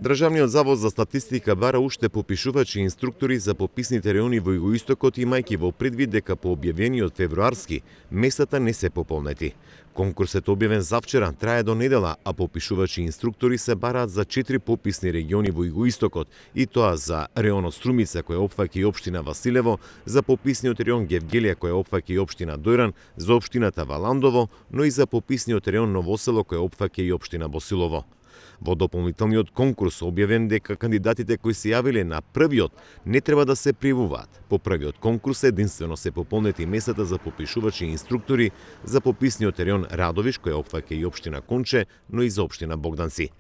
Државниот завод за статистика бара уште попишувачи и инструктори за пописните реони во Југоистокот, имајќи во предвид дека по објавениот февруарски местата не се пополнети. Конкурсот објавен завчера трае до недела, а попишувачи и инструктори се бараат за 4 пописни региони во Југоистокот, и тоа за реонот Струмица која опфаќа и општина Василево, за пописниот реон Гевгелија која опфаќа и општина Дојран, за општината Валандово, но и за пописниот реон Новосело која опфаќа и општина Босилово. Во дополнителниот конкурс објавен дека кандидатите кои се јавиле на првиот не треба да се пријавуваат. По првиот конкурс единствено се пополнети местата за попишувачи и инструктори за пописниот реон Радовиш кој опфаќа и општина Конче, но и за општина Богданци.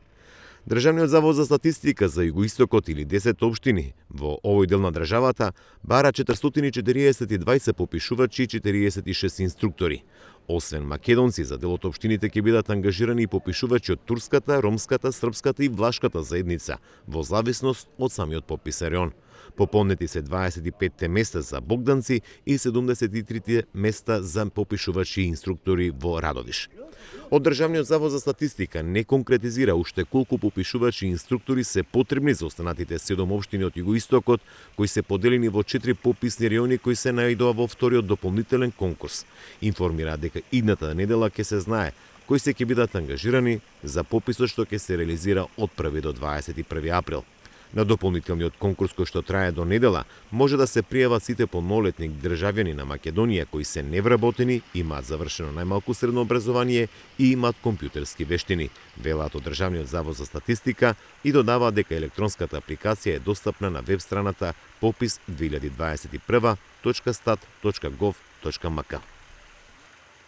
Државниот завод за статистика за Југоистокот или 10 општини во овој дел на државата бара 442 попишувачи и 46 инструктори. Освен македонци, за дел од општините ќе бидат ангажирани и попишувачи од турската, ромската, српската и влашката заедница, во зависност од самиот пописен реон. Пополнети се 25 места за Богданци и 73 места за попишувачи и инструктори во Радовиш. Од Државниот завод за статистика не конкретизира уште колку попишувачи и инструктори се потребни за останатите 7 општини од Југоистокот, кои се поделени во 4 пописни реони кои се најдоа во вториот дополнителен конкурс. Информира дека идната недела ќе се знае кои се ќе бидат ангажирани за пописот што ќе се реализира од 1 до 21 април. На дополнителниот конкурс кој што трае до недела, може да се пријават сите полнолетни државјани на Македонија кои се невработени, имаат завршено најмалку средно образование и имаат компјутерски вештини, велат од Државниот завод за статистика и додава дека електронската апликација е достапна на веб страната popis2021.stat.gov.mk.